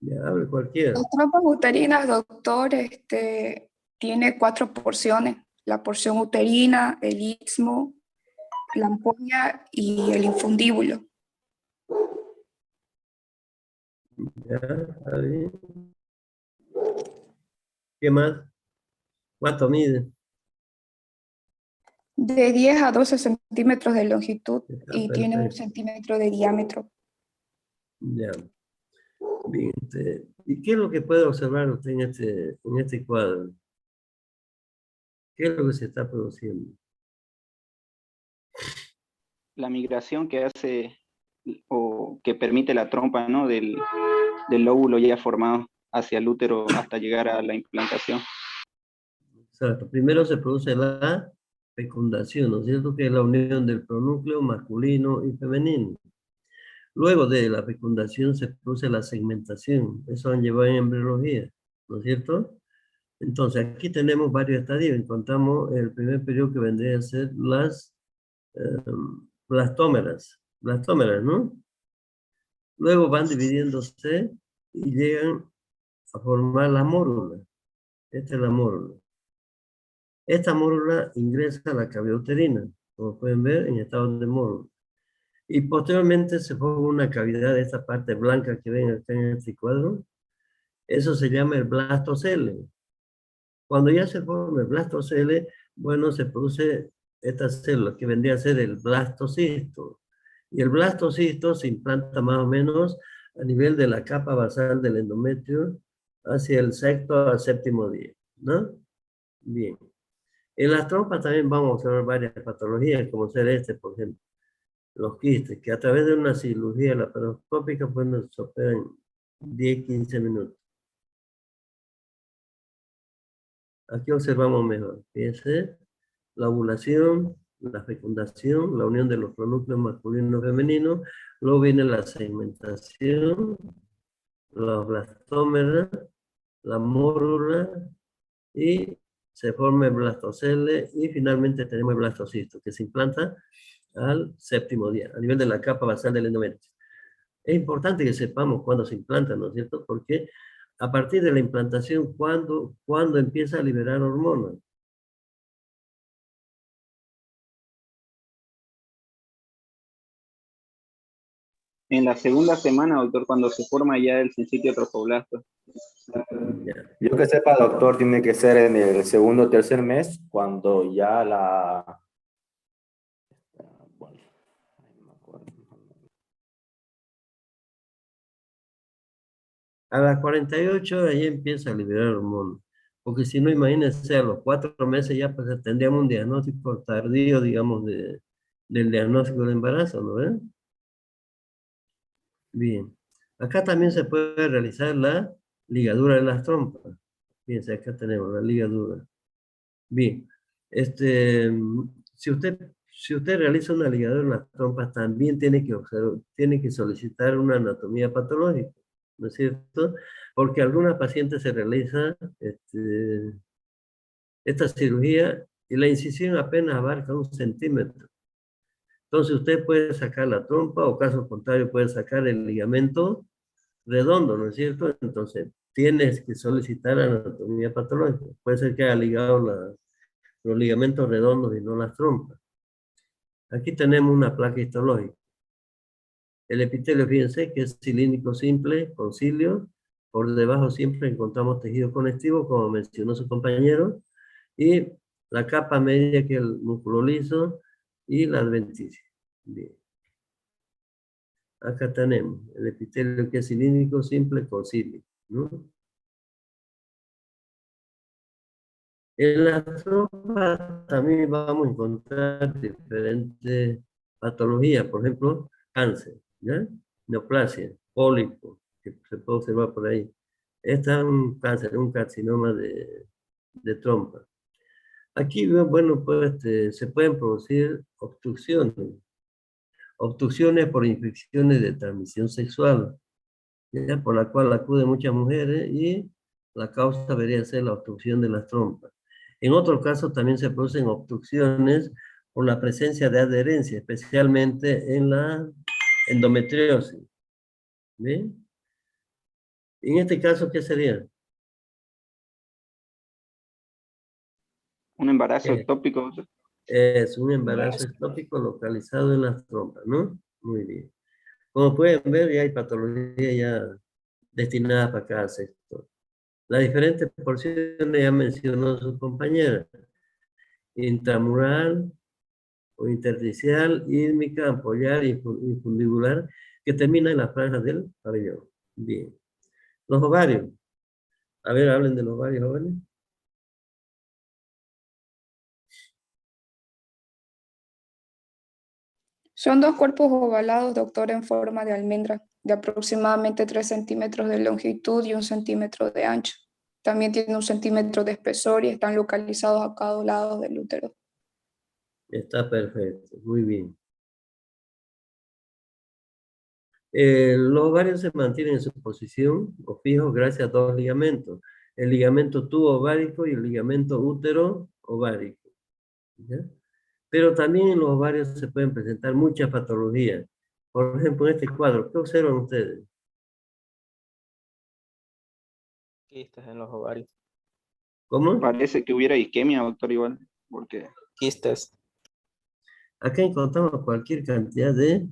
Ya, hable cualquiera. Las trompas uterinas, doctor, tiene 4 porciones. La porción uterina, el istmo, la ampolla y el infundíbulo. Ya, está bien. ¿Qué más? ¿Cuánto mide? De 10 a 12 centímetros de longitud Está y tiene 1 perfecto. centímetro de diámetro. Ya. Bien, ¿y qué es lo que puede observar usted en este cuadro? ¿Qué es lo que se está produciendo? La migración que hace o que permite la trompa, ¿no? del lóbulo ya formado hacia el útero hasta llegar a la implantación. Exacto. Primero se produce la fecundación, ¿no es cierto? Que es la unión del pronúcleo masculino y femenino. Luego de la fecundación se produce la segmentación. Eso han llevado en embriología, ¿no es cierto? Entonces, aquí tenemos varios estadios. Encontramos el primer periodo que vendría a ser las blastómeras, ¿no? Luego van dividiéndose y llegan a formar la mórula. Esta es la mórula. Esta mórula ingresa a la cavidad uterina, como pueden ver, en estado de mórula. Y posteriormente se forma una cavidad de esta parte blanca que ven acá en este cuadro. Eso se llama el blastocele. Cuando ya se forma el blastocele, bueno, se produce esta célula que vendría a ser el blastocisto. Y el blastocisto se implanta más o menos a nivel de la capa basal del endometrio hacia el sexto al séptimo día, ¿no? Bien. En las trompas también vamos a observar varias patologías, como ser por ejemplo, los quistes, que a través de una cirugía laparoscópica pueden se operan en 10-15 minutos. Aquí observamos mejor. Fíjense, la ovulación, la fecundación, la unión de los pronúcleos masculino y femenino, luego viene la segmentación, los blastómeras, la mórula, y se forma el blastocele, y finalmente tenemos el blastocisto, que se implanta al séptimo día, a nivel de la capa basal del endometrio. Es importante que sepamos cuándo se implanta, ¿no es cierto? Porque a partir de la implantación, ¿cuándo empieza a liberar hormonas? En la segunda semana, doctor, cuando se forma ya el sincitio trofoblasto. Ya. Yo que sepa, doctor, tiene que ser en el segundo o tercer mes, cuando ya la... Bueno, no me acuerdo. A las 48 ahí empieza a liberar hormonas. Porque si no, imagínense, a los 4 meses ya pues tendríamos un diagnóstico tardío, digamos, del diagnóstico de embarazo, ¿no ven? Bien. Acá también se puede realizar la ligadura de las trompas. Fíjense, acá tenemos la ligadura. Bien. Si usted realiza una ligadura en las trompas, también tiene que solicitar una anatomía patológica, ¿no es cierto? Porque a algunas pacientes se realiza esta cirugía y la incisión apenas abarca 1 centímetro. Entonces usted puede sacar la trompa o caso contrario puede sacar el ligamento redondo, ¿no es cierto? Entonces tienes que solicitar anatomía patológica. Puede ser que haya ligado los ligamentos redondos y no las trompas. Aquí tenemos una placa histológica. El epitelio, fíjense, que es cilíndrico simple, con cilios. Por debajo siempre encontramos tejido conectivo, como mencionó su compañero. Y la capa media, que es el músculo liso, y la adventicia. Bien. Acá tenemos el epitelio, que es cilíndrico simple, con cilios, ¿no? En las trompas también vamos a encontrar diferentes patologías, por ejemplo, cáncer, ¿ya? Neoplasia, pólipo, que se puede observar por ahí. Este es un cáncer, un carcinoma de trompa. Aquí, bueno, pues se pueden producir obstrucciones por infecciones de transmisión sexual, ¿ya? Por la cual acuden muchas mujeres y la causa debería ser la obstrucción de las trompas. En otros casos también se producen obstrucciones por la presencia de adherencia, especialmente en la endometriosis. ¿Bien? En este caso, ¿qué sería? Un embarazo ¿Qué? ectópico. Es un embarazo ectópico localizado en las trompas, ¿no? Muy bien. Como pueden ver, ya hay patología ya destinada para cada sector. Las diferentes porciones ya mencionó su compañera. Intramural o intersticial, ídmica, ampollar y fundibular, que termina en las franjas del pabellón. Bien. Los ovarios. A ver, hablen de los ovarios, jóvenes. Son dos cuerpos ovalados, doctor, en forma de almendra, de aproximadamente 3 centímetros de longitud y 1 centímetro de ancho. También tienen 1 centímetro de espesor y están localizados a cada lado del útero. Está perfecto, muy bien. Los ovarios se mantienen en su posición o fijos gracias a dos ligamentos. El ligamento tubo ovárico y el ligamento útero ovárico. ¿Ya? Pero también en los ovarios se pueden presentar muchas patologías. Por ejemplo, en este cuadro, ¿qué observan ustedes? Quistes en los ovarios. ¿Cómo? Parece que hubiera isquemia, doctor, igual, porque Quistes. Acá encontramos cualquier cantidad de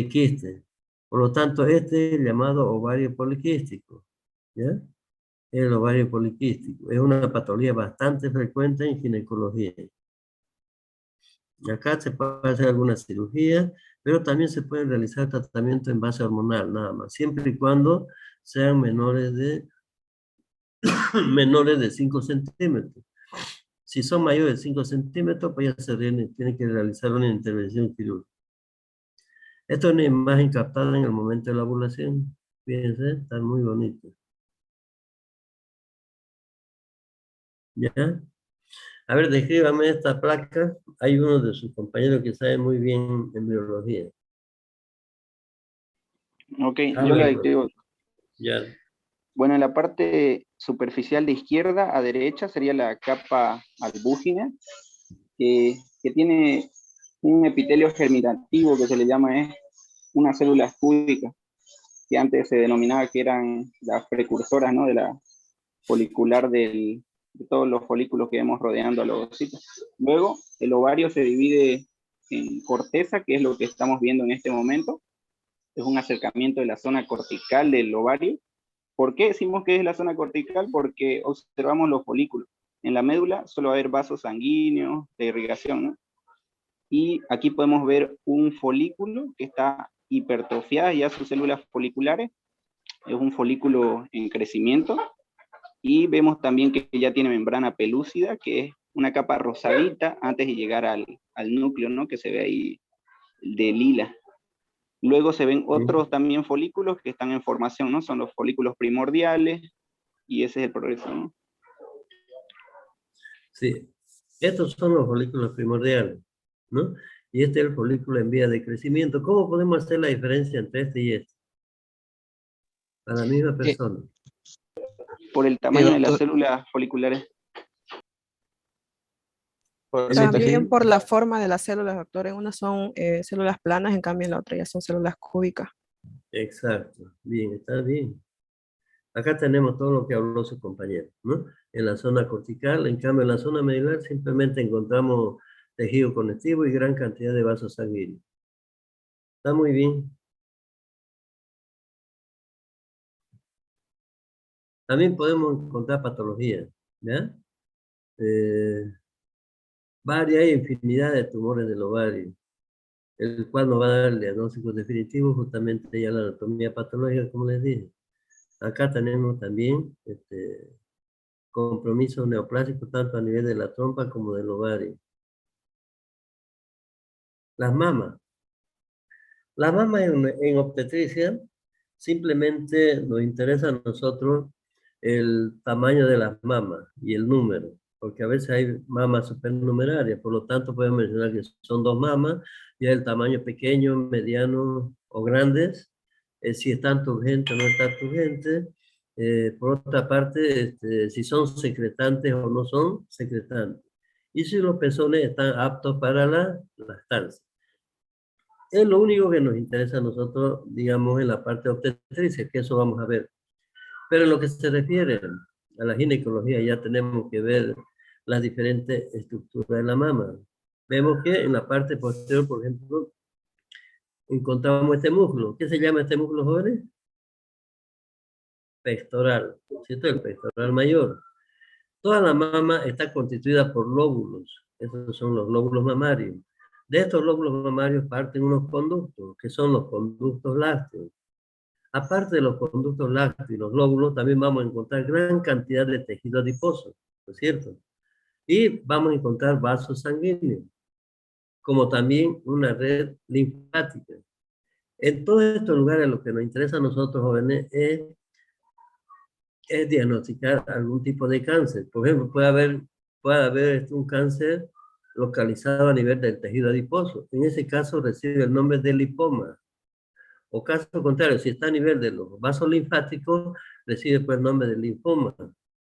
quistes. Por lo tanto, este es llamado ovario poliquístico. ¿Ya? El ovario poliquístico. Es una patología bastante frecuente en ginecología. Acá se puede hacer alguna cirugía, pero también se puede realizar tratamiento en base hormonal, nada más, siempre y cuando sean menores de, menores de 5 centímetros. Si son mayores de 5 centímetros, pues ya se tiene que realizar una intervención quirúrgica. Esto es una imagen captada en el momento de la ovulación. Fíjense, está muy bonito. ¿Ya? A ver, descríbame esta placa. Hay uno de sus compañeros que sabe muy bien en biología. ok, yo la describo. Ya. Bueno, en la parte superficial de izquierda a derecha sería la capa albúgina, que tiene un epitelio germinativo que se le llama unas células cúbicas, que antes se denominaba que eran las precursoras, ¿no? De la folicular de todos los folículos que vemos rodeando a los ovocitos. Luego, el ovario se divide en corteza, que es lo que estamos viendo en este momento. Es un acercamiento de la zona cortical del ovario. ¿Por qué decimos que es la zona cortical? Porque observamos los folículos. En la médula solo va a haber vasos sanguíneos de irrigación, ¿no? Y aquí podemos ver un folículo que está hipertrofiado ya sus células foliculares. Es un folículo en crecimiento. Y vemos también que ya tiene membrana pelúcida, que es una capa rosadita antes de llegar al núcleo, ¿no? Que se ve ahí de lila. Luego se ven otros también folículos que están en formación, ¿no? Son los folículos primordiales, y ese es el progreso, ¿no? Sí, estos son los folículos primordiales, ¿no? Y este es el folículo en vía de crecimiento. ¿Cómo podemos hacer la diferencia entre este y este? A la misma persona. Por el tamaño de las doctor, células foliculares. También por la forma de las células, doctor. En una son células planas, en cambio en la otra ya son células cúbicas. Exacto, bien, está bien. Acá tenemos todo lo que habló su compañero, ¿no? En la zona cortical, en cambio en la zona medular simplemente encontramos tejido conectivo y gran cantidad de vasos sanguíneos. Está muy bien. También podemos encontrar patologías, ¿ya? Hay infinidad de tumores del ovario, el cual nos va a dar el diagnóstico definitivo, justamente ya la anatomía patológica, como les dije. Acá tenemos también compromisos neoplásicos tanto a nivel de la trompa como del ovario. Las mamas. Las mamas en obstetricia simplemente nos interesa a nosotros el tamaño de las mamas y el número, porque a veces hay mamas supernumerarias, por lo tanto podemos mencionar que son 2 mamas, y el tamaño pequeño, mediano o grandes, si están turgentes o no están turgentes. Por otra parte, si son secretantes o no son secretantes. Y si los pezones están aptos para la lactancia. Es lo único que nos interesa a nosotros, digamos, en la parte obstetricia, que eso vamos a ver. Pero en lo que se refiere a la ginecología, ya tenemos que ver las diferentes estructuras de la mama. Vemos que en la parte posterior, por ejemplo, encontramos este músculo. ¿Qué se llama este músculo, jóvenes? Pectoral, ¿cierto? El pectoral mayor. Toda la mama está constituida por lóbulos. Estos son los lóbulos mamarios. De estos lóbulos mamarios parten unos conductos, que son los conductos lácteos. Aparte de los conductos lácteos y los lóbulos, también vamos a encontrar gran cantidad de tejido adiposo, ¿no es cierto? Y vamos a encontrar vasos sanguíneos, como también una red linfática. En todos estos lugares lo que nos interesa a nosotros, jóvenes, es diagnosticar algún tipo de cáncer. Por ejemplo, puede haber un cáncer localizado a nivel del tejido adiposo. En ese caso recibe el nombre de lipoma. O caso contrario, si está a nivel de los vasos linfáticos, recibe pues el nombre de linfoma.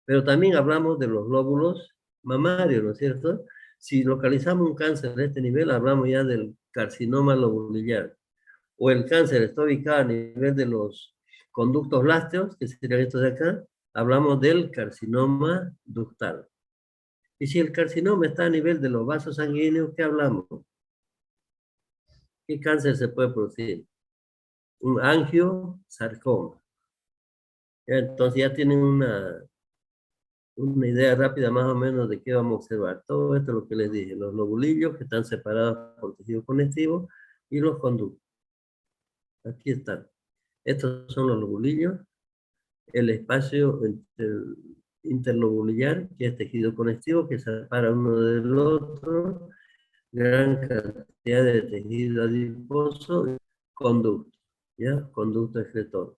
Pero también hablamos de los lóbulos mamarios, ¿no es cierto? Si localizamos un cáncer de este nivel, hablamos ya del carcinoma lobulillar. O el cáncer está ubicado a nivel de los conductos lácteos, que serían estos de acá, hablamos del carcinoma ductal. Y si el carcinoma está a nivel de los vasos sanguíneos, ¿qué hablamos? ¿Qué cáncer se puede producir? Un angiosarcoma. Entonces ya tienen una idea rápida más o menos de qué vamos a observar. Todo esto es lo que les dije, los lobulillos que están separados por tejido conectivo y los conductos. Aquí están. Estos son los lobulillos, el espacio interlobulillar, que es tejido conectivo, que separa uno del otro, gran cantidad de tejido adiposo, conducto, ¿ya? Conducto excretor.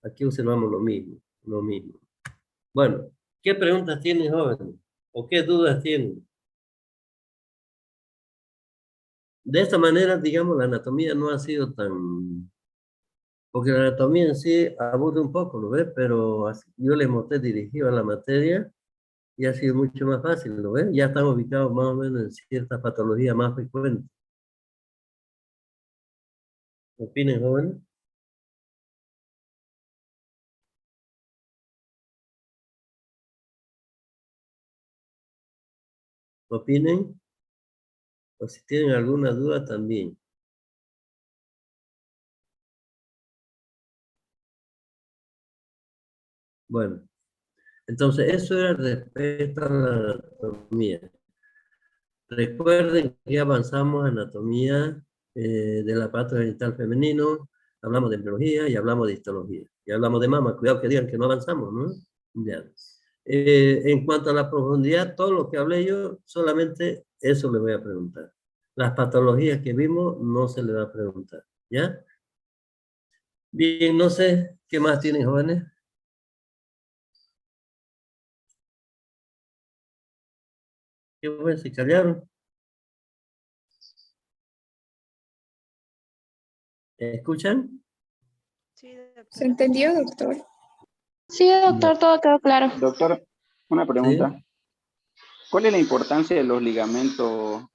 Aquí observamos lo mismo. Bueno, ¿qué preguntas tienen, jóvenes? ¿O qué dudas tienen? De esta manera, digamos, la anatomía no ha sido tan... Porque la anatomía en sí aburre un poco, ¿lo ves? Pero yo les mostré dirigido a la materia y ha sido mucho más fácil, ¿lo ves? Ya están ubicados más o menos en ciertas patologías más frecuentes. ¿Opinen, jóvenes? ¿Opinen? O si tienen alguna duda también. Bueno, entonces eso era respecto a la anatomía. Recuerden que avanzamos a anatomía del aparato genital femenino, hablamos de embriología y hablamos de histología. Y hablamos de mama, cuidado que digan que no avanzamos, ¿no? Ya. En cuanto a la profundidad, todo lo que hablé yo, solamente eso le voy a preguntar. Las patologías que vimos no se le va a preguntar, ¿ya? Bien, no sé, ¿qué más tienen, jóvenes? ¿Qué fue? ¿Se callaron? ¿Escuchan? ¿Se entendió, doctor? Sí, doctor, todo quedó claro. Doctor, una pregunta. ¿Sí? ¿Cuál es la importancia de los ligamentos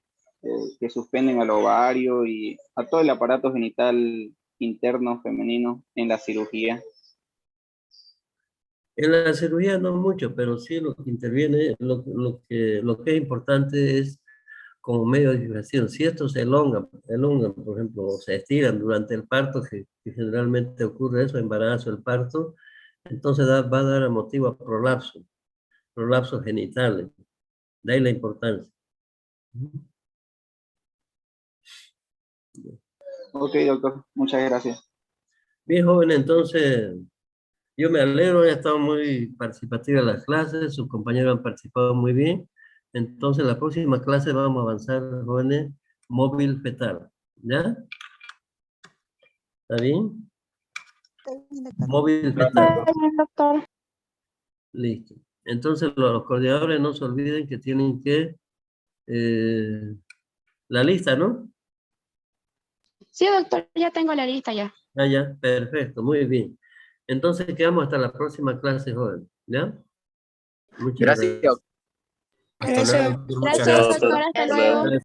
que suspenden al ovario y a todo el aparato genital interno femenino en la cirugía? En la cirugía no mucho, pero sí lo que interviene, lo que es importante es como medio de fijación. Si estos se elongan, por ejemplo, o se estiran durante el parto, que generalmente ocurre eso, embarazo, el parto, entonces va a dar motivo a prolapsos genitales. De ahí la importancia. Ok, doctor, muchas gracias. Bien, joven, entonces Yo me alegro, he estado muy participativa en las clases, sus compañeros han participado muy bien. Entonces, la próxima clase vamos a avanzar, jóvenes, móvil fetal. ¿Ya? ¿Está bien? Móvil fetal. Está bien, doctor. Listo. Entonces, los coordinadores no se olviden que tienen que... la lista, ¿no? Sí, doctor, ya tengo la lista ya. Ah, ya, perfecto, muy bien. Entonces, quedamos hasta la próxima clase, joven. ¿Ya? Muchas Gracias. gracias. Gracias. Gracias, doctor. Hasta luego.